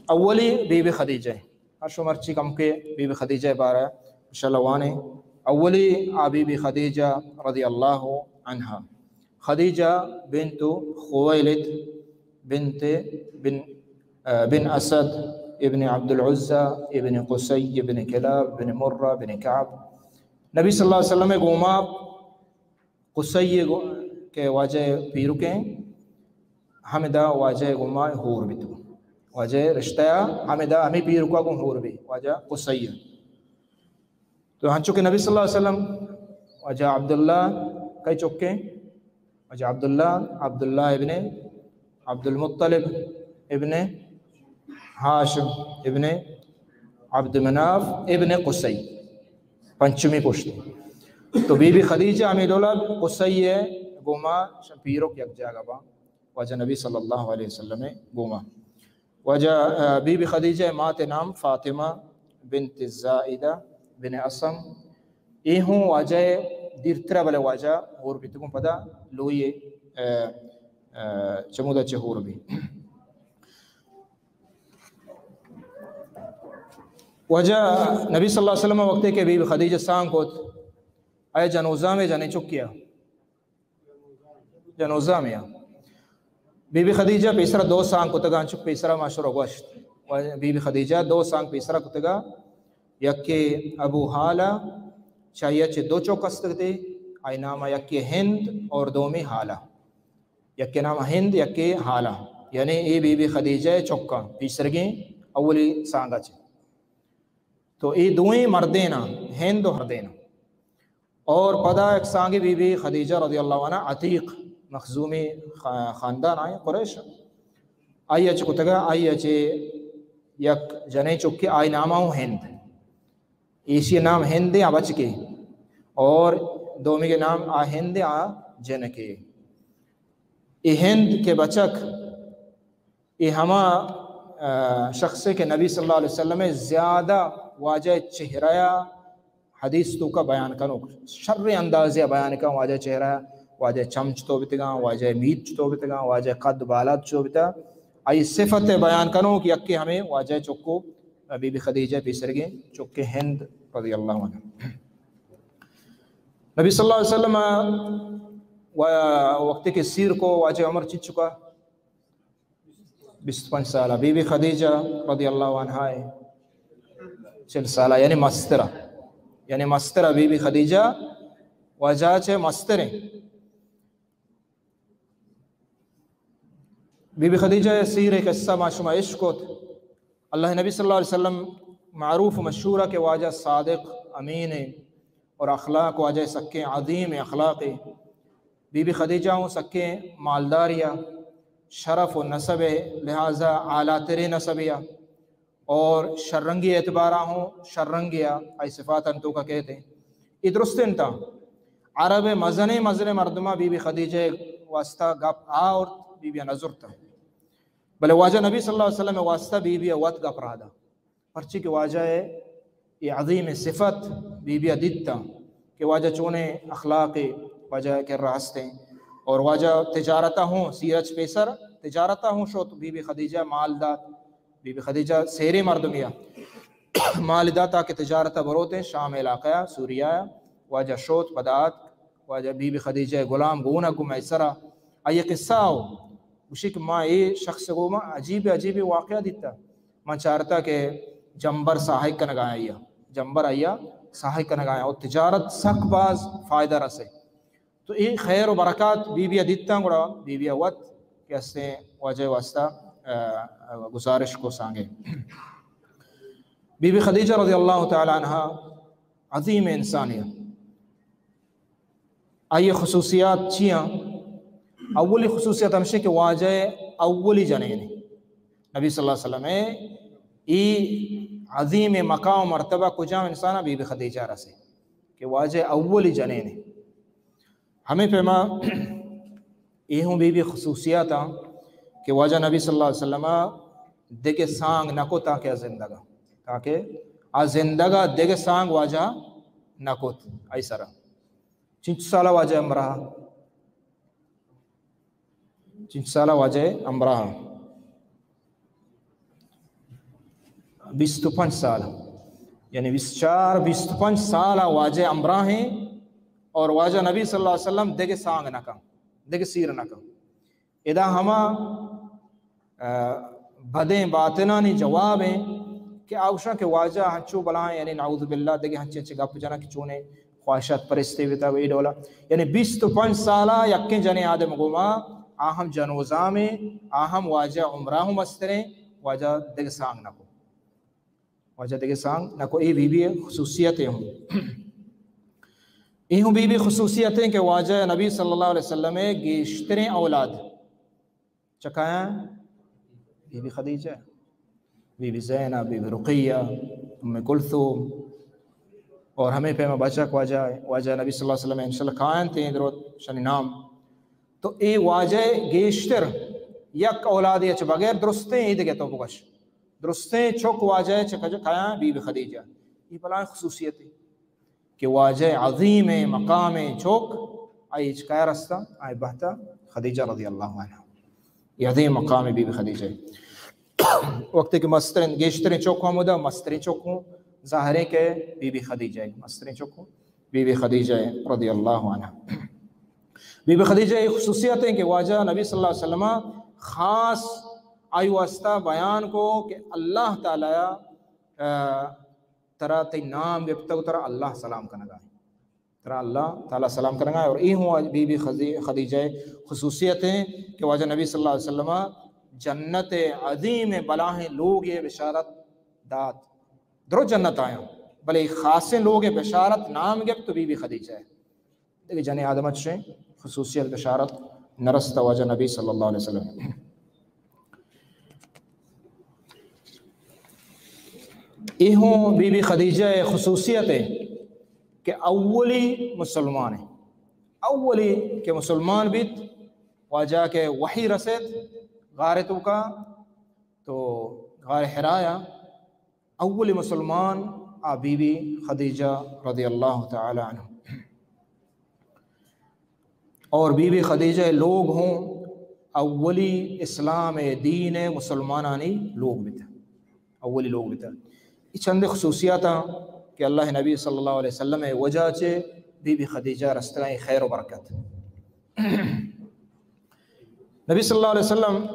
اولی be be Khadija issue مرچی کم کے بی بی خدیجہ بارہ انشاءاللہ وانے اولی بی بی خدیجہ رضی اللہ عنہا خدیجہ بنت خویلد بن اسد ابن عبد العزى ابن قصي ابن كلاب ابن مرہ ابن کعب نبی صلی اللہ علیہ وسلم گوما قصی کے واجہ پیرو کے ہمدا واجہ گوما ہور بھی تو واجہ رشتہ ہمدا ہمیں پیرو کا گم ہور بھی واجہ قصی تو ہن چکے نبی صلی اللہ علیہ وسلم واجہ عبداللہ کئی چکے واجہ عبداللہ ابن عبد المطلب ابن ہاشم ابن عبد مناف ابن قصی پنچمی پشت تو بی بی خدیجہ ہمیں دولا قصی گوما پیرو کی یک جاگہ با واجہ نبی صلی اللہ علیہ وسلم گوما واجہ بی بی خدیجہ مات نام فاطمہ بنت الزائدہ بن اسم ای ہوں واجہ دیرترہ بلے واجہ اور بھی تکوں پدا لوئی چمودہ چہور بھی وجہ نبی صلی اللہ علیہ وسلم وقت کے بی بی خدیجہ سانگ کو آئے جنوزہ میں جانے چک کیا جنوزہ میں بی بی خدیجہ پیسرا دو سانگ کو تگا چک پیسرا معاشر گوشت بی بی خدیجہ دو سانگ پیسرا کو تگا یکی ابو حالہ چاہیے چھ دو چوک استگ دے آئی نام یکی ہند اور دومی حالہ یکی نام ہند یکی حالہ یعنی ای بی بی خدیجہ چکا پیسرگیں اولی سانگا چھے تو ای دوئیں مردینا ہند و ہردینا اور پدا ایک سانگی بی بی خدیجہ رضی اللہ عنہ عتیق مخزومی خاندان آئے قریش آئی اچھ کتگا آئی اچھ یک جنے چکی آئی نامہ ہوں ہند ایسی نام ہند آ بچ کے اور دومی کے نام آ ہند آ جن کے ای ہند کے بچک ای ہما شخص کے نبی صلی اللہ علیہ وسلم زیادہ واجہ چہرہ حدیث تو کا بیان کنو شر اندازی بیان کنو واجہ چہرہ واجہ چمچ تو بتگا واجہ میت تو بتگا واجہ قد بالات چو بتا آئی صفت بیان کنو کہ یکی ہمیں واجہ چکو بی بی خدیجہ پیسرگیں چکے ہند رضی اللہ عنہ نبی صلی اللہ علیہ وسلم وقت کے سیر کو واجہ عمر چیت چکا 25 سالہ بی بی خدیجہ رضی اللہ عنہ 40 سالہ یعنی مسترہ بی بی خدیجہ وجہ چھے مستریں بی بی خدیجہ سیر قصہ معشومہ عشق کو اللہ نبی صلی اللہ علیہ وسلم معروف مشہورہ کے واجہ صادق امین اور اخلاق واجہ سکیں عظیم اخلاق بی بی خدیجہ ہوں سکیں مالداریہ شرف و نسب لہٰذا اعلیٰ ترین نسبیہ اور شرنگی اعتبارہ ہوں شرنگیہ ای صفات انتو کا کہتے ہیں یہ درست انتا عرب مزنے مردمہ بی بی خدیجہ واسطہ گپ اور بی بی نظر تا بلے واجہ نبی صلی اللہ علیہ وسلم واسطہ بی بی وقت گپ رہا دا پرچی کہ واجہ ہے یہ عظیم صفت بی بی دیتا کہ واجہ چونے اخلاق واجہ کے راستے اور واجہ تجارتہ ہوں سیرج پیسر تجارتہ ہوں شو تو بی بی خدیجہ مالدات بی بی خدیجہ سیرے مردمیہ مالداتا کے تجارتہ بروتے شام علاقہ سوریہ واجہ شوت پدات واجہ بی بی خدیجہ غلام گونہ گم ایسرہ آئیے قصہ ہو اسی کہ ماں یہ شخص کو ماں عجیب واقعہ دیتا ماں چارتا کہ جمبر ساہک کا نگایا جمبر آیا ساہک کا نگایا اور تجارت سک باز فائدہ رسے تو یہ خیر و برکات بی بی دیتا گوڑا بی بی وقت کہ اس نے واجہ واسطہ گزارش کو سانگے بی بی خدیجہ رضی اللہ تعالی عنہ عظیم انسانیہ آئیے خصوصیات چیاں اولی خصوصیت ہمشہ کہ واجہ اولی جنین نبی صلی اللہ علیہ وسلم ای عظیم مقام و مرتبہ کجام انسانہ بی بی خدیجہ رسے کہ واجہ اولی جنین ہمیں پیما یہ ہوں بی خصوصیات کہ واجہ نبی صلی اللہ علیہ وسلم دیکھے سانگ نکو تاکہ زندگا تاکہ زندگا دیکھے سانگ واجہ نکو ایسا رہا 5 سالہ واجہ امرہ 5 سالہ واجہ امرہ 25 سال یعنی 24-25 سال واجہ امرا ہیں اور واجہ نبی صلی اللہ علیہ وسلم دیکھ سانگ نہ کم دیکھ سیر نہ کم ادا ہما بدیں باطنانی جواب ہیں کہ آوشا کے واجہ ہنچو بلائیں یعنی نعوذ باللہ دیکھ ہنچے ہنچے گپ جانا کہ چونے خواہشات پرستے ہوتا وہی ڈولا یعنی 25 سالہ یکیں جنے آدم گوما آہم جنوزہ میں آہم واجہ عمرہ مستریں واجہ دیکھ سانگ نہ کو واجہ دیکھ سانگ نہ کو ای بی بی خصوصیتیں ہوں ایہوں بی بی خصوصیتیں کہ واجہ نبی صلی اللہ علیہ وسلم گیشتریں اولاد چکایاں Bibi Khadija Bibi Zainab Bibi Ruqayya Umm Kulthum اور ہمیں پیما بچک واجہ نبی صلی اللہ علیہ وسلم انشاءاللہ کھائن تھے درود شنی نام تو اے واجہ گیشتر یک اولادی اچھ بغیر درستیں ہی دے تو بگش درستیں چک واجہ چکا کھایاں بی بی خدیجہ یہ بلائیں خصوصیت ہے کہ واجہ عظیم مقام چوک آئی چکایا رستا آئی بہتا خدیجہ رضی اللہ عنہ یہ عظیم مقام بی بی خدیجہ وقت کہ مسترین گیشترین چوک ہوں مدہ مسترین چوک ہوں ظاہر ہے کہ بی بی خدیجہ مسترین چوک ہوں بی بی خدیجہ رضی اللہ عنہ بی بی خدیجہ یہ خصوصیت ہے کہ واجہ نبی صلی اللہ علیہ وسلم خاص آئی واسطہ بیان کو کہ اللہ تعالیٰ ترا تی نام گفتگو ترا اللہ سلام کرنا گا ترا اللہ تعالیٰ سلام کرنا گا اور یہ ہوں بی بی خدیجہ خصوصیت ہیں کہ واجہ نبی صلی اللہ علیہ وسلم جنت عظیم بلاہیں لوگ یہ بشارت دات درو جنت آیا بلے خاص لوگ بشارت نام گفت تو بی بی خدیجہ ہے دیکھیں جن آدم اچھے خصوصیت بشارت نرست واجہ نبی صلی اللہ علیہ وسلم ایہوں بی بی خدیجہ خصوصیت ہے کہ اولی مسلمان ہیں اولی کہ مسلمان بیت واجہ کے وحی رسید غار تو کا تو غار حرایا اولی مسلمان بی بی خدیجہ رضی اللہ تعالی عنہ اور بی بی خدیجہ لوگ ہوں اولی اسلام دین مسلمانانی لوگ بھی تھا اولی لوگ بھی تھا یہ چند خصوصیات ہیں کہ اللہ نبی صلی اللہ علیہ وسلم وجہ چے بی بی خدیجہ رستگاہیں خیر و برکت نبی صلی اللہ علیہ وسلم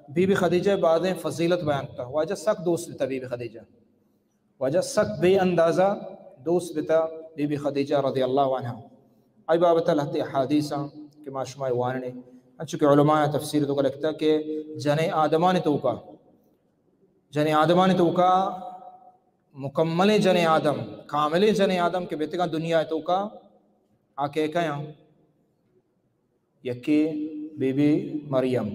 بی بی خدیجہ بعد فضیلت بیان کرتا واجہ سخت دوست بیتا بی بی خدیجہ واجہ سخت بے اندازہ دوست بیتا بی بی خدیجہ رضی اللہ عنہ آئی بابتا لہتی حادیثہ کہ ما شمائی واننے چونکہ علماء تفسیر تو کا لکھتا کہ جن آدمان توکا مکمل جن آدم کامل جن آدم کے بیتگاں دنیا توکا آکے کہاں یکی بی بی مریم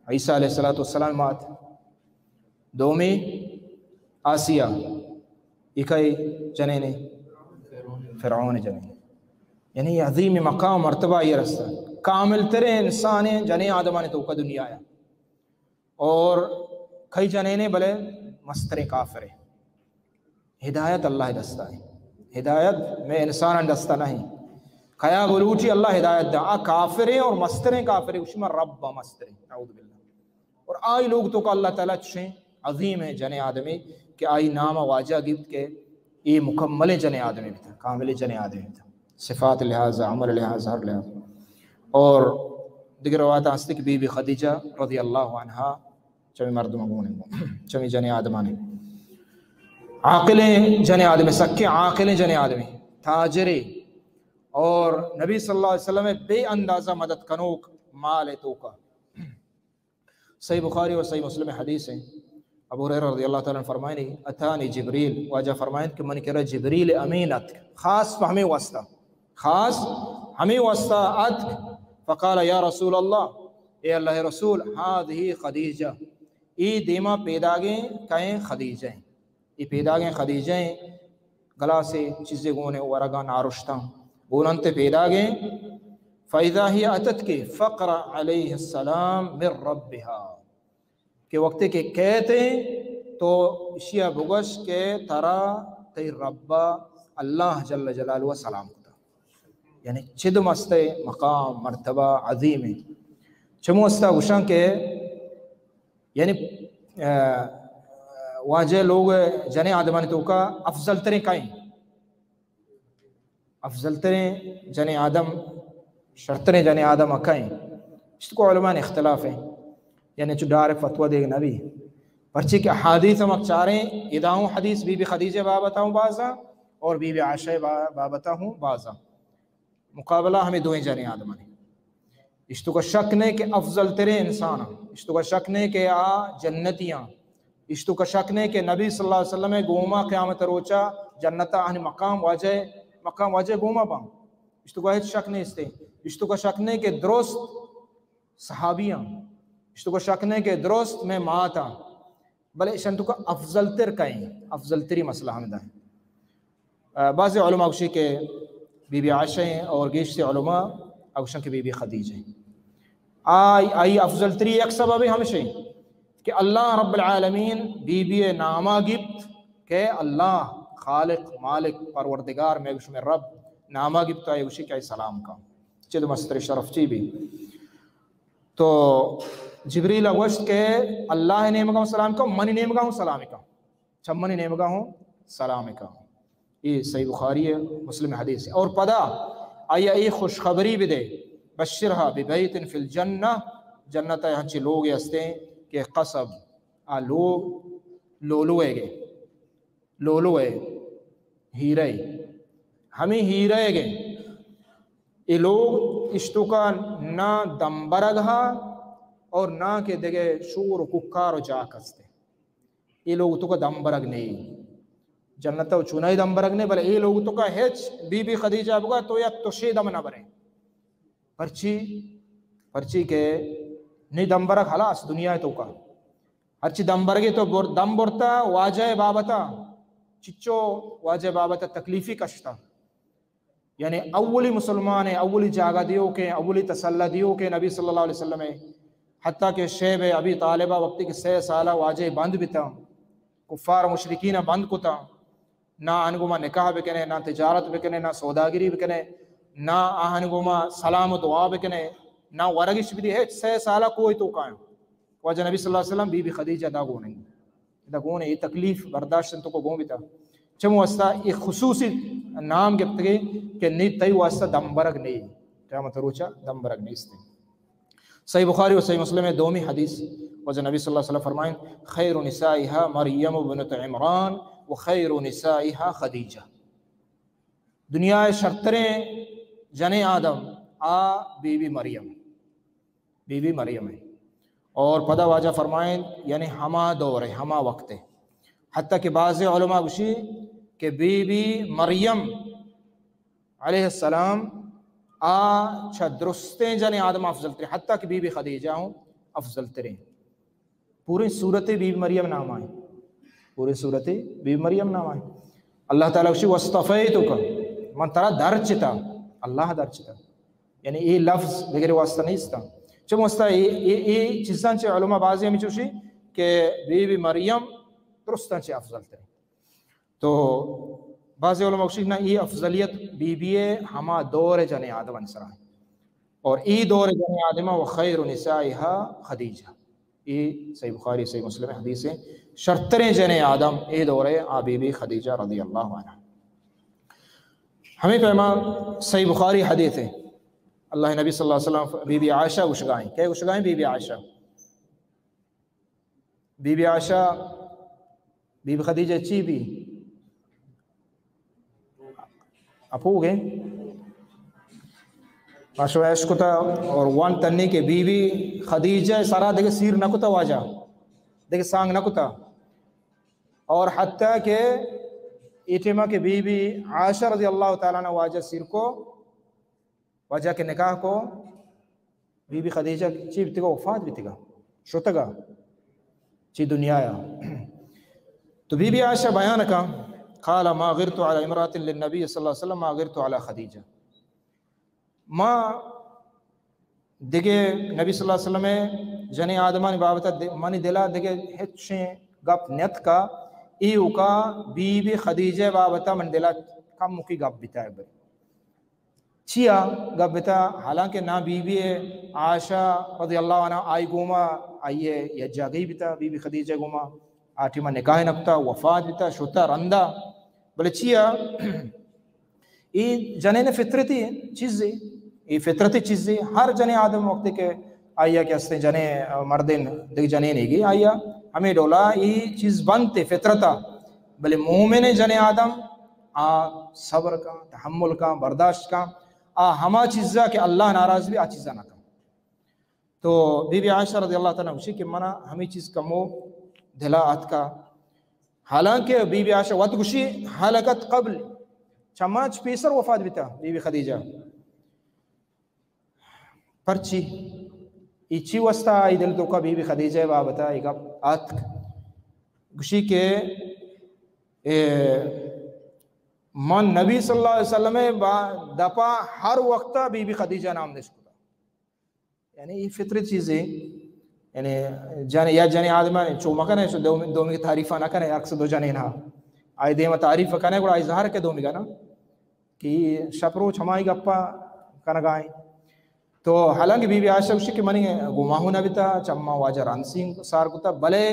عیسیٰ علیہ السلام مات دومی آسیہ اکائی جنینے فرعون جنین یعنی عظیم مقام مرتبہ یہ رستہ کامل ترے انسان جنے آدمان توکا دنیا آیا اور کئی جنینے بلے مستر کافر ہدایت اللہ دستہ ہے ہدایت میں انسان دستہ نہیں کھیا بلوٹی اللہ ہدایت دا کافر اور مستر کافر اشما رب مستر نعوذ باللہ اور آئی لوگ تو کا اللہ تعالیٰ چھیں عظیم ہے جن آدمی کہ آئی نام واجہ گفت کے یہ مکمل جن آدمی بھی تھا کامل جن آدمی بھی تھا صفات لحاظ عمل لحاظ ہر لحاظ اور دیگر روایت ہستی کہ بی بی خدیجہ رضی اللہ عنہ چمی مرد مگونے چمی جن آدمانے عاقل جن آدمی سکے عاقل جن آدمی تاجرے اور نبی صلی اللہ علیہ وسلم بے اندازہ مدد کنوک مال توکا صحیح بخاری اور صحیح مسلم حدیث ہیں ابو ہریرہ رضی اللہ تعالیٰ فرمائیں اتانی جبریل واجہ فرمائیں کہ من کرا جبریل امینت خاص ہمیں واسطہ اتک فقال یا رسول اللہ اے اللہ رسول ہذه خدیجہ ای دیما پیداگیں کہیں خدیجہ ہیں ای پیداگیں خدیجہ ہیں گلا سے چیزیں گونے ورگا نارشتاں گوننتے پیداگیں فَإِذَا هِيَ أَتَتْكِ فَقْرَ عَلَيْهِ السَّلَامِ مِنْ رَبِّهَا کہ وقت کے کہتے تو اشیاء بگش کے ترا تی ربا اللہ جل جلالہ سلام کتا یعنی چد مستے مقام مرتبہ عظیم ہے چمو استا گوشاں کے یعنی واجہ لوگ جن آدمانی تو کا افضل ترین کائیں افضل ترین جن آدم شرطریں جن آدم اکائیں اس کو علماء نے اختلاف ہے یعنی چو ڈار فتوہ دے نبی پرچی کہ حدیث ہم چاریں اداؤں حدیث بی بی خدیجہ بابتا ہوں بازا اور بی بی عائشہ بابتا ہوں بازا مقابلہ ہمیں دوئیں جن آدمانی اشتو کا شک نہیں کہ افضل ترے انسان اشتو کا شک نہیں کہ جنتیاں اشتو کا شک نہیں کہ نبی صلی اللہ علیہ وسلم گوما قیامت روچا جنتا آہن مقام واجہ گوما پاؤں اشتو کا شک نہیں استے اشتو کا شک نہیں کہ درست صحابیاں اشتو کا شک نہیں کہ درست میں ماتا بلے اشتو کا افضل تر کہیں افضل تری مسئلہ ہمدہ ہے بعض علماء اوشی کے بی بی عائشہ ہیں اور گیشت علماء اوشن کے بی بی خدیجہ ہیں آئی افضل تری ایک سبب ہمشہ کہ اللہ رب العالمین بی بی نامہ گفت کہ اللہ خالق مالک پروردگار میں گوش میں رب نامہ گفت آئے گوشی کہ سلام کا چید مستر شرف چی بھی تو جبریل اگوشت کہ اللہ نیمگا ہوں سلام کا منی نیمگا ہوں سلامی کا چھمنی نیمگا ہوں سلامی کا یہ صحیح بخاری ہے مسلم حدیث ہے اور پدا آیا ای خوشخبری بھی دے بشرہا ببیت فی الجنہ جنت یہاں چی لوگ ہستے ہیں کہ قصب لوگ لولوے گے لولوے ہیرے ہمیں ہیرے گے یہ لوگ اشتو کا نہ دمبرگ ہا اور نہ کہ دگے شور و ککار و جاک ہستے یہ لوگ تو کا دمبرگ نہیں جنتا چونائی دمبرگ نہیں بلے یہ لوگ تو کا ہیچ بی بی خدیجہ بگا تو یا تشی دم نہ برے پرچی کے نہیں دمبرگ حلاس دنیا تو کا ہرچی دمبرگی تو دم برتا واجہ بابتا چچو واجہ بابتا تکلیفی کشتا یعنی اولی مسلمان اولی جاگہ دیو کے اولی تسلہ دیو کے نبی صلی اللہ علیہ وسلم حتیٰ کہ شیب ابی طالبہ وقتی کے 6 سالہ واجہ بند بھی تا کفار مشرکین بند کو تا نہ آنگوما نکاح بکنے نہ تجارت بکنے نہ سوداگری بکنے نہ آنگوما سلام و دعا بکنے نہ ورگش بھی دی ہے 6 سالہ کوئی تو قائم واجہ نبی صلی اللہ علیہ وسلم بی بی خدیجہ دا گونے یہ تکلیف برداشت تو کو گون بھی تا چمو واسطہ ایک خصوصی نام گفت گئی کہ نہیں تی واسطہ دمبرگ نہیں قیامت روچا دمبرگ نہیں استے صحیح بخاری اور صحیح مسلم دومی حدیث واجہ نبی صلی اللہ علیہ وسلم فرمائیں خیر نسائها مریم بنت عمران وخیر نسائها خدیجہ دنیا شرطریں جن آدم بی بی مریم ہے اور پدا واجہ فرمائیں یعنی ہما دور ہے ہما وقت ہے حتیٰ کہ بعض علماء گوشی کہ بی بی مریم علیہ السلام چھا درستیں جن آدم افضل ترین حتیٰ کہ بی بی خدیجہ ہوں افضل ترین پوری صورت بی بی مریم نام آئے پوری صورت بی بی مریم نام آئے اللہ تعالیٰ گوشی وَاسْتَفَيْتُكَ من ترا درچتا اللہ درچتا یعنی یہ لفظ بغیر واسطہ نہیں استا چم واسطہ یہ چیزاں چھے علماء بعضی ہمیں چوشی کہ بی بی مریم درستاں چھے افضل ترین تو بعض علماء اکشیدنا یہ افضلیت بی بی ہما دور جن آدم انسرا ہے اور ای دور جن آدمہ و خیر نسائها خدیجہ یہ صحیح بخاری صحیح مسلم حدیث ہے شرطریں جن آدم ای دور بی بی خدیجہ رضی اللہ عنہ ہمیں پیمان صحیح بخاری حدیث ہے اللہ نبی صلی اللہ علیہ وسلم بی بی عائشہ گشگائیں کیا گشگائیں بی بی عائشہ بی بی خدیجہ چی بھی اپو گئے ماشو عیش کتا اور وان تنی کے بی بی خدیجہ سارا دیکھے سیر نکتا واجہ دیکھے سانگ نکتا اور حتیٰ کہ ایٹیمہ کے بی بی عائشہ رضی اللہ تعالیٰ نے واجہ سیر کو واجہ کے نکاح کو بی بی خدیجہ چی بھی تگا وفات بھی تگا شتگا چی دنیا یا تو بی بی عائشہ بیان کا قال ما غرت على امرأة للنبي صلی اللہ علیہ وسلم ما غرت على خدیجہ ما دیگے نبی صلی اللہ علیہ وسلم جنی آدمانی بابتا منی دلا دیگے ہچیں گپ نیت کا ایو کا بی بی خدیجہ بابتا من دلا کم مکی گپ بیتا ہے بھائی چیا گب بتا حالانکہ نا بی بی عائشہ رضی اللہ عنہ آئی گوما آئیے یجا گئی بتا بی بی خدیجہ گوما آٹھی ما نکاح نبتا وفات بتا شتا رندہ بلے چیا یہ جنین فطرتی چیزی یہ فطرتی چیزی ہر جنے آدم وقت کے آیا کہ اس نے جنے مردین دیکھ جنین ہی گی آیا ہمیں ڈولا یہ چیز بنتے فطرتا بلے مومن جنے آدم صبر کا تحمل کا برداشت کا ہما چیزا کہ اللہ ناراض بھی چیزا نہ کم تو بی بی عائشہ رضی اللہ تعالیٰ عنہ کہ منا ہمیں چیز کمو دلاعت کا حالانکہ بی بی عائشہ وقت گوشی حالکت قبل چماچ پیسر وفات بیتا بی بی خدیجہ پرچی ایچی وستا ای دل تو کا بی بی خدیجہ بابتا ایک آت گوشی کے من نبی صلی اللہ علیہ وسلم دپا ہر وقت بی بی خدیجہ نام دے سکتا یعنی یہ فطری چیزیں یعنی جانے یا جانے آدمان چوما کنے سو دومی کی تعریفہ نہ کنے اکثر دو جانے نہ آئی دیما تعریفہ کنے گوڑا اظہار کے دومی گا نا کہ شپرو چھمائی گپا کنگائیں تو حالانکہ بی بی عائشہ اسی کہ منی گماہو نہ بیتا چمہ واجہ رانسین سار کتا بلے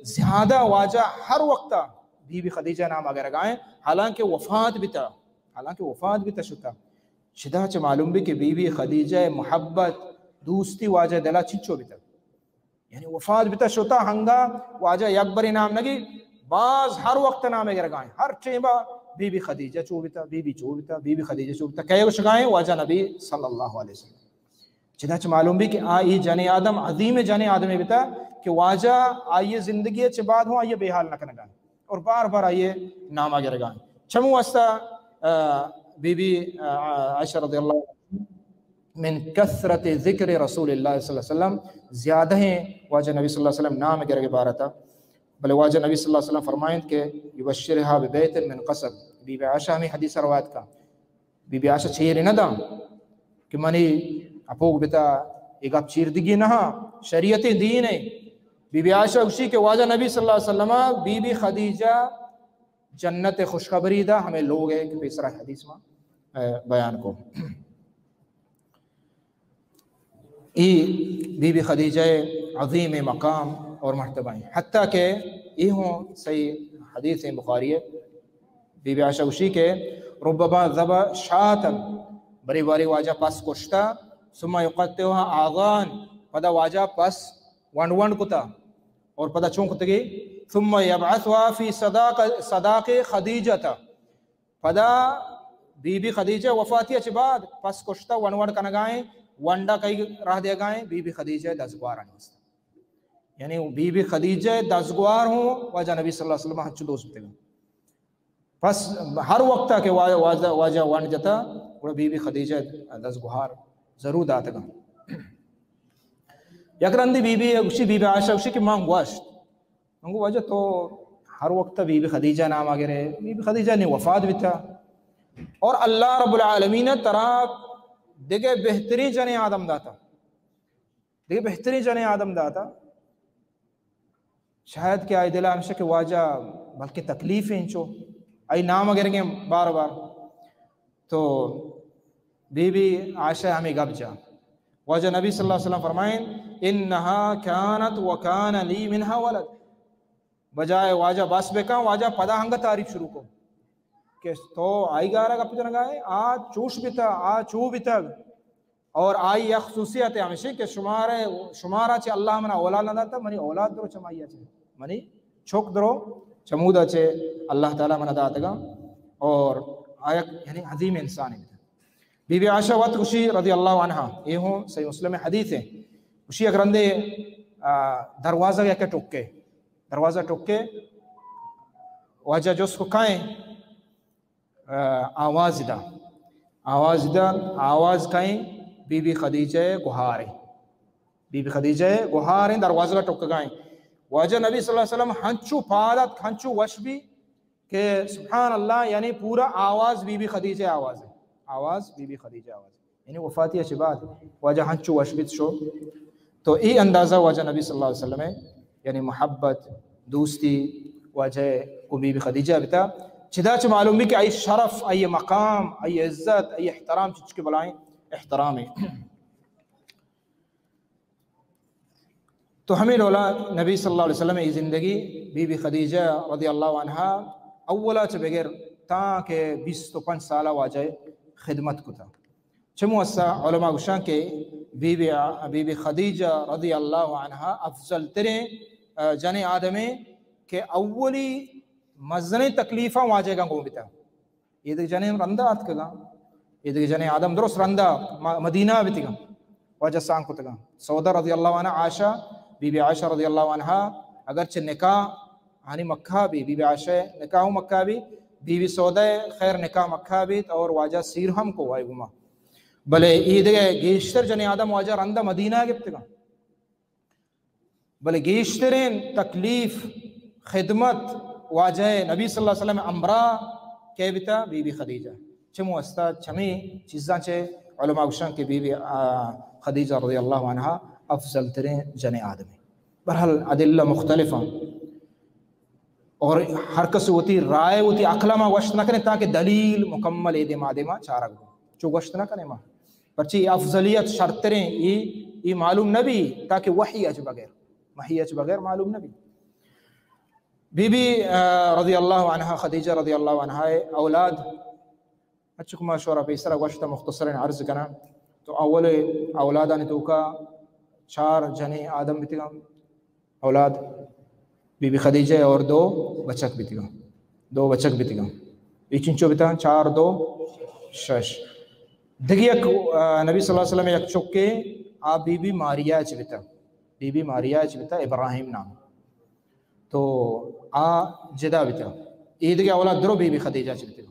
زیادہ واجہ ہر وقت بی بی خدیجہ نام اگر گائیں حالانکہ وفات بیتا شتا شدہ چھ معلوم بھی کہ بی بی خدیجہ محبت دوستی واجہ دلا چچو بیتا یعنی وفات بیتا شتا ہنگا واجہ یکبری نام نگی بعض ہر وقت نام اگر گائیں ہر چیمہ بی بی خدیجہ چو بیتا بی بی خدیجہ چو بیتا کئے گوش گائیں واجہ نبی صلی اللہ علیہ وسلم جدہ چھ معلوم بھی کہ آئی جن آدم عظیم جن آدم بیتا کہ واجہ آئیے زندگی چھ بعد ہوں آئیے بے حال نہ کرنے گائیں اور بار بار آئیے نام آگے رگائیں چمو واسطہ بی بی عائشہ رضی اللہ عنہ من کثرت ذکر رسول اللہ صلی اللہ علیہ وسلم زیادہ ہیں واجہ نبی صلی اللہ علیہ وسلم نام اگر بارہ تھا بلے واجہ نبی صلی اللہ علیہ وسلم فرمائیں کہ یبشرہا ببیت من قصب بی بی عائشہ ہمیں حدیث روایت کا بی بی عائشہ چھیرے نہ دا کہ منی اپوگ بتا ایک آپ چیر دگی نہ شریعت دین ہے بی بی عائشہ اسی کہ واجہ نبی صلی اللہ علیہ وسلم بی بی خدیجہ جنت خوشخبری دا ہمیں لوگ ہے کہ بیسرہ حدیث میں بیان کو بی بی خدیجہ عظیم مقام اور مرتبہ ہیں حتیٰ کہ یہ ہوں صحیح حدیث بخاری ہے بی بی عائشہ اسی کے ربما ذبح شاطن بری باری واجہ پاس کشتا ثم یقتہا آغان پدا واجہ پاس ونڈ کتا اور پدا چون کتا گئی ثم یبعثها فی صداق خدیجہ تا پدا بی بی خدیجہ وفاتیہ چھ بعد پاس کشتا ونڈ کنگائیں ونڈا کئی راہ دیا گائیں بی بی خدیجہ دزگوار آنے واسطہ یعنی بی بی خدیجہ دزگوار ہوں واجہ نبی صلی اللہ علیہ وسلم ہچ دوست بتے گا پس ہر وقت کہ واجہ ونڈ جتا وہ بی بی خدیجہ دزگوار ضرور داتا گا یکرندی بی بی اسی بی بی عائشہ اسی کہ مانگ واشت مانگو واجہ تو ہر وقت بی بی خدیجہ نام آگے رہے بی بی خدیجہ نے وفات بھی تھا اور اللہ رب العالمین ترا دیکھے بہتری جن آدم داتا دیکھے بہتری جن آدم داتا شاید کہ آئی دلہ ہمشہ کہ واجہ بلکہ تکلیف ہیں انچو آئی نام اگر گے بار بار تو بی بی عائشہ ہمیں گب جا واجہ نبی صلی اللہ علیہ وسلم فرمائیں انہا کانت وکان لی منہا ولد بجائے واجہ باس بے کام واجہ پدا ہنگا تعریف شروع کو کہ تو آئی گارا گپ جنگ آئے آ چوش بھی تھا آ چو بھی تھا اور آئی یہ خصوصیت ہے ہمیشہ کہ شمارا چھے اللہ منا اولاد نہ داتا منی اولاد درو چمائیا چھے منی چھوک درو چمودہ چھے اللہ تعالیٰ منا داتا گا اور آیا یعنی عظیم انسان ہے بی بی عائشہ وقت خوشی رضی اللہ عنہ یہ ہوں صحیح مسلم حدیث ہے خوشی اگر اندے دروازہ یا کہ ٹکے دروازہ ٹکے واجہ جو اس کو کھائیں آواز دا آواز کہیں بی بی خدیجہ گہارے بی بی خدیجہ گہاریں دروازہ کا ٹکے گائیں واجہ نبی صلی اللہ علیہ وسلم ہنچو پادت ہنچو وش بھی کہ سبحان اللہ یعنی پورا آواز بی بی خدیجہ آواز ہے آواز بی بی خدیجہ آواز یعنی وفاتیہ شباد واجہ ہنچو وش بھی شو تو ای اندازہ واجہ نبی صلی اللہ علیہ وسلم ہے یعنی محبت دوستی واجہ کو بی بی خدیجہ بتا چدا چ معلوم بھی کہ ای شرف ای مقام ای عزت ای احترام چچ کے بلائیں احترام ہے. تو ہمیں رولا نبی صلی اللہ علیہ وسلم کی زندگی بی بی خدیجہ رضی اللہ عنہا اولا چ بغیر تاکہ 25 سالہ واجہ خدمت کو تھا. چمو اسا علماء گشان کے بی بی خدیجہ رضی اللہ عنہا افضل ترین جن آدمیں کہ اولی مزنے تکلیفاں واجہ گا گو بتا. یہ دیکھ جنے رندہ آت کگا یہ دیکھ جنے آدم درست رندہ مدینہ بیتی گا واجہ سان کو تگا. سودہ رضی اللہ عنہ عائشہ بی بی عائشہ رضی اللہ عنہ اگرچہ نکاح ہانی مکہ بھی بی بی عائشہ نکاح مکہ بھی بی بی سودہ خیر نکاح مکہ بھی اور واجہ سیرہم کو وائی گما بلے عید گیشتر جنے آدم واجہ رندہ مدینہ گفت گا بلے گیشترین تکلیف خدمت واجہ نبی صلی اللہ علیہ وسلم امرا کہ بتا بی بی خدیجہ. چمو استا چمی چیزاں چے علماء گشان کے بی بی خدیجہ رضی اللہ عنہ افضل ترین جن آدمی. برحال ادلہ مختلفہ اور ہر کس ہوتی رائے ہوتی عقلہ ما وشت نہ کریں تاکہ دلیل مکمل اعتماد چارہ گو چو وشت نہ کریں ماں پرچی افضلیت شرطریں یہ معلوم نبی تاکہ وحی اچ بغیر معلوم نبی. بی بی رضی اللہ عنہ خدیجہ رضی اللہ عنہ اولاد اچھک مشورہ پیسرہ گوشت مختصرین عرض کرنا. تو اول اولادانی تو کا 4 جنے آدم بیتی گا اولاد بی بی خدیجہ اور 2 بچک بیتی گا 2 بچک بیتی گا چنچو بیتا 4 2 6 دگی یک نبی صلی اللہ علیہ وسلم یک چکے آپ بی بی ماریا چبیتا بی بی ماریا چبیتا ابراہیم نام تو جدا بیتا عید کے اولاد درو بی بی خدیجہ چبیتا.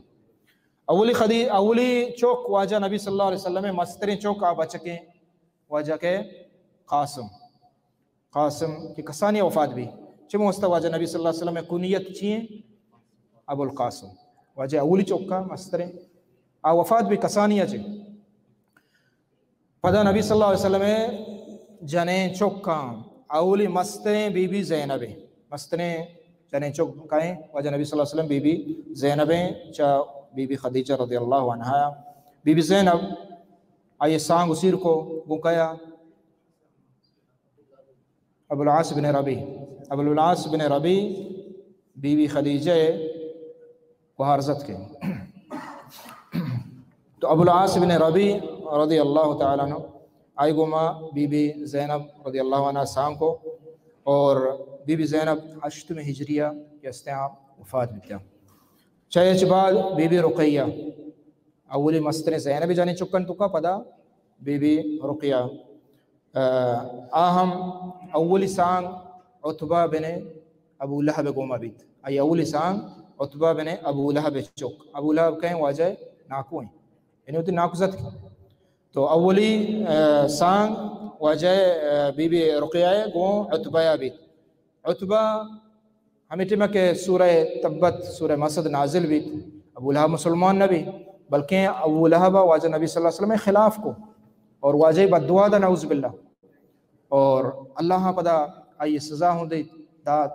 اولی چوک واجہ نبی صلی اللہ علیہ وسلم مسترین چوک آ بچکیں واجہ کے قاسم کی کسانی وفات بھی چمو استا واجہ نبی صلی اللہ علیہ وسلم کنیت چیئیں ابو القاسم واجہ اولی چوک کا مسترین آ وفات بھی کسانی اچھے. پدا نبی صلی اللہ علیہ وسلم جنیں چوک کا اولی مسترین بی بی زینب مسترین جنیں چوک کہیں واجہ نبی صلی اللہ علیہ وسلم بی بی زینب چا بی بی خدیجہ رضی اللہ عنہ. بی بی زینب آئیے سانگ اسیر کو گوکایا ابو العاص بن ربی بی بی خدیجہ کو حرزت کے. تو ابو العاص بن ربی رضی اللہ تعالیٰ عنہ آئی گما بی بی زینب رضی اللہ عنہ سانگ کو اور بی بی زینب 8 ہجریہ کے استعام وفات بیتا. چاہیچ بعد بی بی رقیہ اولی مستر زینب جانے چکن تو کا پدا بی بی رقیہ آہم اولی سانگ عتبہ بن ابو لہب گوما بیت ای اولی سانگ عتبہ بن ابو لہب چک ابو لہب کہیں واجہ ناکو ہیں یعنی ہوتی ناکوزت کی. تو اولی سانگ واجہ بی بی رقیہ گو عتبہ بیت. عتبہ ہمیں ٹیمہ کہ سورہ تبت سورہ مسد نازل بیت ابو لہب مسلمان نبی بلکہ ابو لہب واجہ نبی صلی اللہ علیہ وسلم خلاف کو اور واجہ بددعا دا نعوذ باللہ اور اللہ پدا آئی سزا ہوں دی داد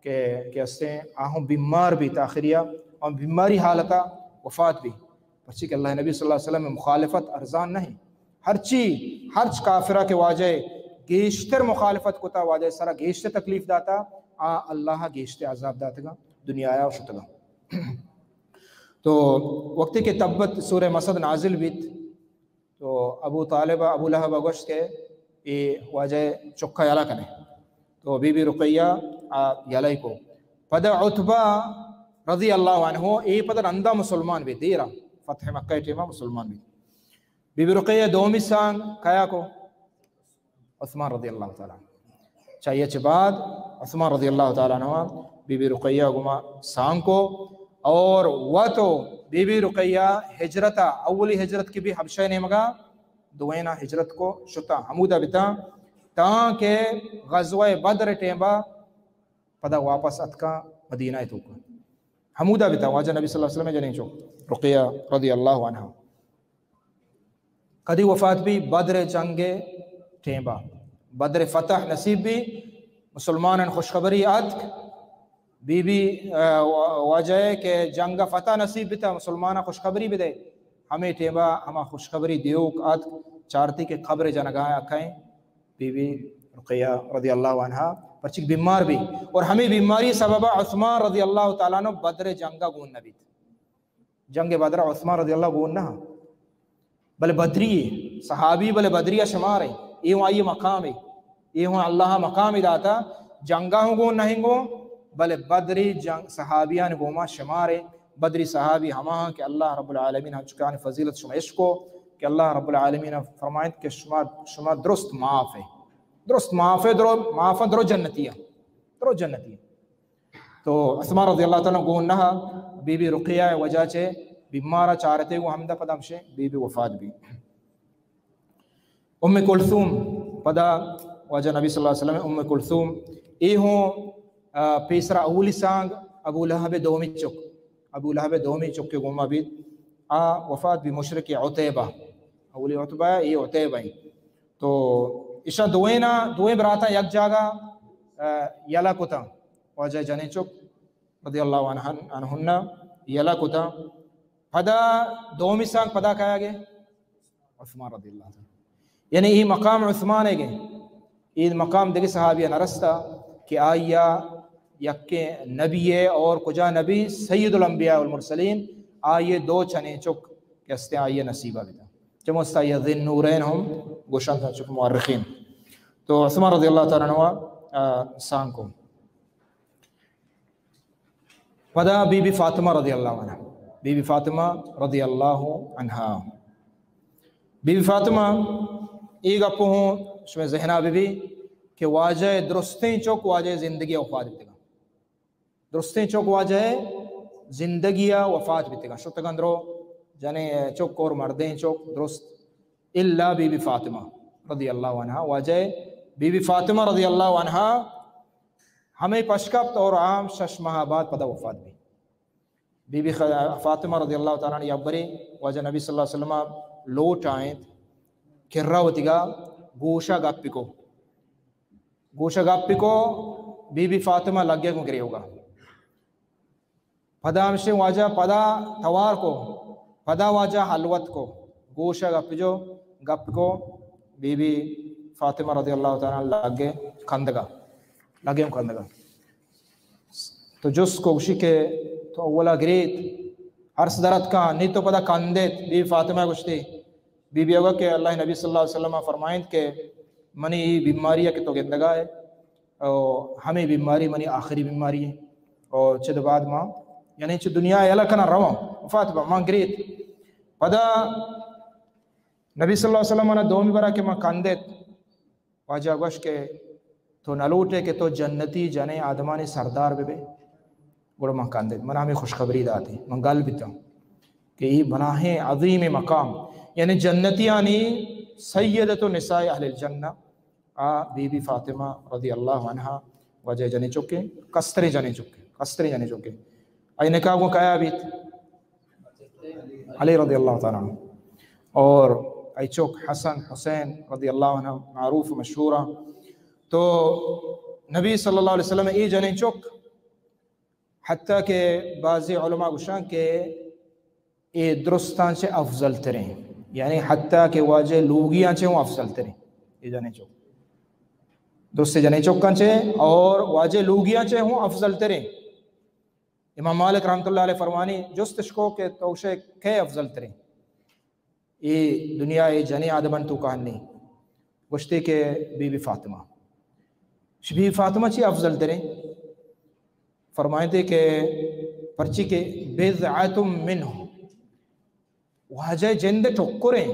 کہ استے آہوں بیمار بھی تاخریہ اور بیماری حالتا وفات بھی پرچی کہ اللہ نبی صلی اللہ علیہ وسلم مخالفت ارزان نہیں ہر کافرہ کے واجہ گیشتر مخالفت کو تا واجہ سارا گیشتر تکلیف داتا اللہ گیشتر عذاب داتا گا دنیا آیا وشتا گا. تو وقتی کہ تبت سورہ مسد نازل بیت تو ابو طالبہ ابو لہب گوشت کے یہ واجہ چکا یلا کنے تو بی بی رقیہ یلائی کو پدا عتبہ رضی اللہ عنہ ای پدا اندہ مسلمان بھی دیرہ فتح مکہ ٹیمہ مسلمان بھی. بی بی رقیہ دومی سانگ کیا کو عثمان رضی اللہ تعالیٰ چاہیے چھ بعد عثمان رضی اللہ تعالیٰ عنہ بی بی رقیہ گما سانگ کو اور وہ تو بی بی رقیہ ہجرتا اولی ہجرت کی بھی حبشہ نے مگا دوینہ ہجرت کو شتا حمودہ بتا تاکہ غزوہ بدر ٹیمبا پدا واپس اتکا مدینہ تو کو حمودہ بتا واجہ نبی صلی اللہ علیہ وسلم جنہیں چو رقیہ رضی اللہ عنہ کدی وفات بھی بدر جنگ ٹیمبا بدر فتح نصیب بھی مسلمان خوشخبری اتک بی بی وجہ کہ جنگ فتح نصیب بتا مسلمانہ خوشخبری بھی دے ہمیں ٹیبا ہما خوشخبری دیوک آت چارتی کے خبر جنگاہ اکھائیں بی بی رقیہ رضی اللہ عنہ پرچک بیمار بھی اور ہمیں بیماری سببہ عثمان رضی اللہ تعالیٰ عنہ بدر جنگا گون نبی جنگ بدر عثمان رضی اللہ گون نہ بل بدری صحابی بل بدریہ شمار ہے یہ آئی مقام ہے یہ اللہ مقام داتا جنگا ہوں گون نہیں گو بل بدری جنگ صحابیان گوما شمار ہے بدری صحابی ہما کہ اللہ رب العالمین چکان فضیلت شما عشقو کہ اللہ رب العالمین فرمائیں کہ شما درست معاف ہے درست معاف ہے درو جنتی ہے تو عثمان رضی اللہ تعالیٰ گون نہ بی بی رقیہ وجہ چے بیمارہ چارتے وہ حمدہ پدا مشے بی بی وفات بھی ام کلثوم پدا وجہ نبی صلی اللہ علیہ وسلم ام کلثوم ای ہوں پیسرا اولی سانگ ابو لہب دومی چک کے گوما بھی وفات بھی مشرق عتیبہ اولی عتبہ یہ عتیبہ ہی تو اشا دوئیں براتا یک جاگا یلا کتا وجہ جنے چک رضی اللہ عنہن یلا کتا پدا دومی سانگ پدا کہا گئے عثمان رضی اللہ عنہ یعنی یہ مقام عثمان ہے گئے یہ مقام دیکھے صحابیہ نرستا کہ آئیا یکے نبی اور کجا نبی سید الانبیاء والمرسلین آئیے دو چنے چک کہ استے آئیے نصیبہ بھی تھا چمو استا یہ ذن نورین ہم گوشن تھا چک مورخین تو عثمان رضی اللہ تعالیٰ عنہ سان کو پدا بی بی فاطمہ رضی اللہ عنہ بی بی فاطمہ رضی اللہ عنہ بی بی فاطمہ ایک اپو ہوں شمی ذہنہ بھی کہ واجہ درستیں چوک واجہ زندگی وفات بھی تگا درستیں چوک واجہ زندگی وفات بھی تگا شتگا اندرو جانے چوک اور مردیں چوک درست اللہ بی بی فاطمہ رضی اللہ عنہ واجہ بی بی فاطمہ رضی اللہ عنہ ہمیں پشکپت اور عام 6 ماہ بعد پدا وفات بھی بی بی فاطمہ رضی اللہ تعالیٰ عنہ یبری واجہ نبی صلی اللہ علیہ وسلم لوٹ آئیں کرہ ہوتگا گوشہ گپی کو بی بی فاطمہ لگے کو گرے ہوگا پدا ہمشے واجہ پدا توار کو پدا واجہ حلوت کو گوشہ گپ کو بی بی فاطمہ رضی اللہ تعالیٰ لگے کندگا تو جس کو گوشی کے تو اولا گریت عرص درد کا نہیں تو پدا کندیت بی بی فاطمہ گوشتی بی بی ہوگا کہ اللہ نبی صلی اللہ علیہ وسلم فرمائیں کہ منی بیماری ہے کہ تو گندگا ہے اور ہمیں بیماری منی آخری بیماری ہے اور چد بعد ماں یعنی چھ دنیا ہے اللہ کنا رواں وفات با ماں گریت پدا نبی صلی اللہ علیہ وسلم نے دومی برا کہ ماں کندیت واجہ گوش کے تو نلوٹے کہ تو جنتی جنے آدمانی سردار بے گوڑا ماں کندیت منہ ہمیں خوشخبری داتی ماں گل بیتا کہ یہ بناہ عظیم مقام یعنی جنتیانی سیدت نساء اہل الجنہ بی بی فاطمہ رضی اللہ عنہ وجہ جنے چکے کسترے جنے چکے آئی نکاح کو کہا بیت علی رضی اللہ تعالیٰ عنہ اور آئی چوک حسن حسین رضی اللہ عنہ معروف مشہورہ تو نبی صلی اللہ علیہ وسلم ای جنے چک حتیٰ کہ بعضی علماء گوشان کے ای درستان سے افضل تریں یعنی حتیٰ کہ واجہ لوگیاں چھے ہوں افضل تریں یہ جانے چوک درست جانے چوکاں چھے اور واجہ لوگیاں چھے ہوں افضل تریں امام مالک رحمت اللہ علیہ فرمانی جستش کو کہ توشے کھے افضل تریں یہ دنیا یہ جانے آدمان تو کہانی گوشتے کہ بی بی فاطمہ بی بی فاطمہ چھے افضل تریں فرمائیں تھے کہ پرچی کے بِضْعَةٌ مِّنْهُ واجہ جند ٹھکریں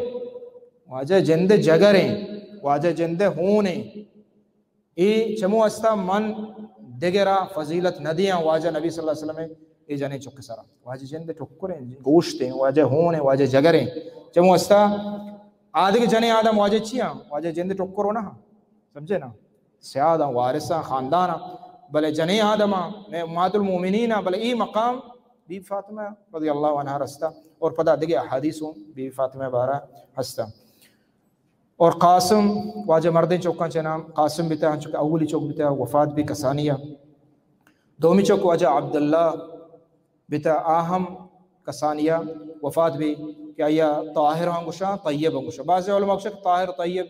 واجہ جند جگریں واجہ جند ہونے ای چمو استا من دگرہ فضیلت ندیاں واجہ نبی صلی اللہ علیہ وسلم ای جانے چک سارا واجہ جند ٹھکریں گوشتیں واجہ ہونے واجہ جگریں چمو استا آدھگ جنے آدم واجہ چیاں واجہ جند ٹھکرو نا سمجھے نا سیادہ وارثہ خاندانہ بلے جنے آدمہ امہات المومنین بلے ای مقام بی فاطمہ رضی اللہ عنہ رستا اور پدا دیکھے احادیثوں بی فاطمہ بارہ ہستا اور قاسم واجہ مردیں چوکاں چے نام قاسم بھی تھا اولی چوک بھی تھا وفات بھی کسانیہ دومی چوک واجہ عبداللہ بتا آہم کسانیہ وفات بھی کہ آیا طاہر ہنگوشا طیب ہنگوشا. بعض علماء کو طاہر طیب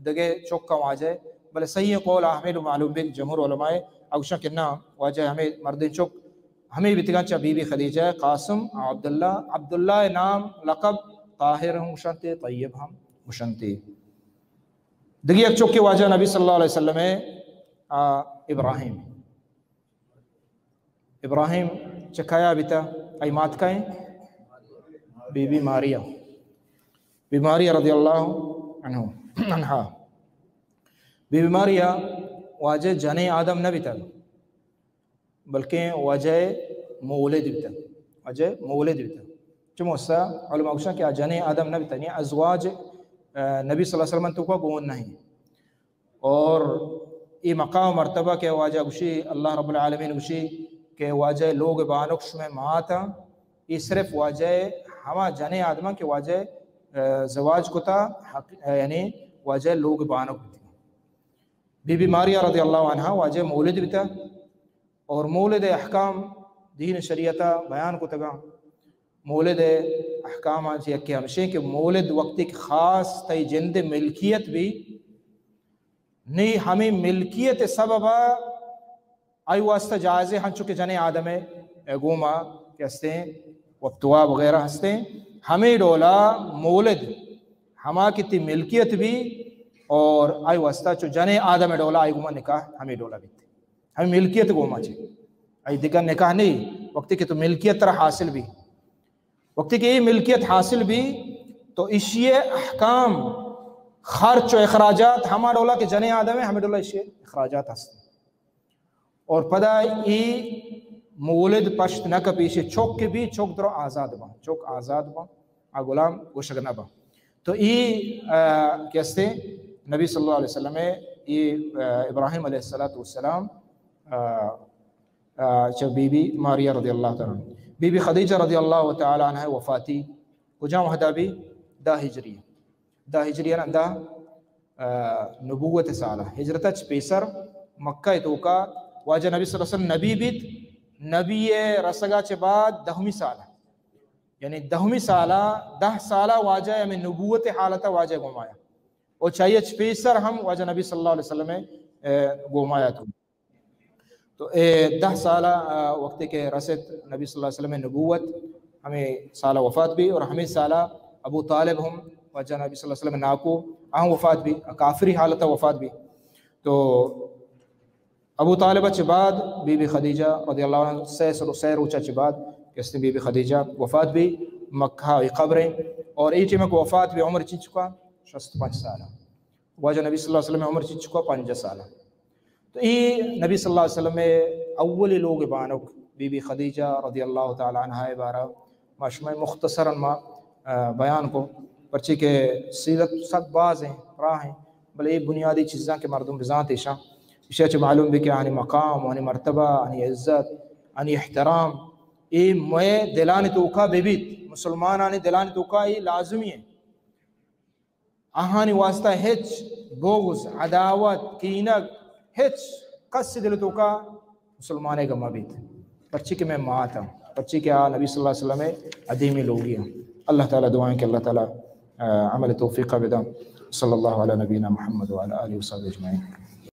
دگے چوک کا واجہ بلے صحیح قول احمد و معلوم بک جمہور علماء اگوشا کنا واجہ ہمیں مردین چوک ہمیں بتگانچہ بی بی خدیجہ قاسم عبداللہ نام لقب طاہر ہم گشنتے طیب ہم گشنتے. دگی ایک چوک کے واجہ نبی صلی اللہ علیہ وسلم ابراہیم چکھایا بیتا ای مات کہیں بی بی ماریہ رضی اللہ عنہ. بی بی ماریہ واجہ جنے آدم نہ بیتا بلکہ واجہ مولد بیتا چمو سا علماء کشن کہ جنے آدم نہ بیتا یعنی ازواج نبی صلی اللہ علیہ وسلم تو کو گون نہیں. اور یہ مقام مرتبہ کہ واجہ گوشی اللہ رب العالمین گوشی کہ واجہ لوگ بانکش میں ماتا یہ صرف واجہ ہما جنے آدمہ کہ واجہ زواج کو تا یعنی واجہ لوگ بانک بیتا. بی بی ماریہ رضی اللہ عنہ واجہ مولد بیتا اور مولد احکام دین شریعتہ بیان کو تگا. مولد احکام آنچہ کہ ہمشہ کہ مولد وقت ایک خاص تی جند ملکیت بھی نہیں ہمیں ملکیت سببا آئی واسطہ جائزے ہن چکے جنے آدم گوما کہ ہستے ہیں وقتوا وغیرہ ہستے ہیں ہمیں ڈولا مولد ہما کتی ملکیت بھی اور آئی واسطہ چو جنے آدم ڈولا آئی گوما نکاح ہمیں ڈولا بھی ہمیں ملکیت گوما چھے آئی دیگر نکاح نہیں وقتی کہ تو ملکیت طرح حاصل بھی وقتی کہ یہ ملکیت حاصل بھی تو اشیاء احکام خرچ و اخراجات ہما ڈولا کہ جنے آدم ہے ہمیں ڈولا اشیاء اخراجات ہستے اور پدا ای مولد پشت نہ کپیشے چوک کے بھی چوک درو آزاد با غلام گوشگنہ با. تو ای کیستے نبی صلی اللہ علیہ وسلم یہ ابراہیم علیہ السلام بی بی ماریہ رضی اللہ تعالیٰ عنہ بی بی خدیجہ رضی اللہ تعالیٰ عنہ وفاتی کجا وحدہ بھی دا ہجریہ نا دا نبوت سالہ ہجرتہ چپیسر مکہ توکا واجہ نبی صلی اللہ علیہ وسلم نبی بیت نبی رسگا چے بعد 10ویں سالہ یعنی 10ویں سالہ 10 سالہ واجہ ہمیں نبوت حالتہ واجہ گھمایا اور چاہیے چپیسر ہم واجہ نبی صلی اللہ علیہ وسلم گھمایا تو 10 سالہ وقت کے رسد نبی صلی اللہ علیہ وسلم نبوت ہمیں سالہ وفات بھی اور ہمیں سالہ ابو طالب ہم واجہ نبی صلی اللہ علیہ وسلم ناکو اہم وفات بھی کافری حالتہ وفات بھی. تو ابو طالبہ چے بعد بی بی خدیجہ رضی اللہ عنہ سیر اوچا چے بعد کس نے بی بی خدیجہ وفات بھی مکہ قبریں اور ایچے میں کو وفات بھی عمر چی چکا 65 سالہ واجہ نبی صلی اللہ علیہ وسلم عمر چی چکا 5 سالہ. تو یہ نبی صلی اللہ علیہ وسلم اولی لوگ بانک بی بی خدیجہ رضی اللہ تعالی عنہ بارہ ماشمع مختصراً ما بیان کو پرچی کہ سیرت سب باز ہیں راہ ہیں بلے بنیادی چیزاں کے مردم بذات ایشاں اشیاء چھ معلوم بھی کہ آنی مقام آنی مرتبہ آنی عزت آنی احترام یہ موئے دلانی توکا بیبیت مسلمان آنی دلانی توکا یہ لازمی ہے. آہانی واسطہ ہچ بغض عداوت کینک ہچ قص دل توکا مسلمانے گما بیت پرچی کہ میں مات ہوں پرچی کہ نبی صلی اللہ علیہ وسلم عدیمی لوگی ہیں. اللہ تعالیٰ دعائیں کہ اللہ تعالیٰ عمل توفیقہ بدا. صلی اللہ علیہ نبینا محمد وعلی آلہ وصحبہ اجمعین.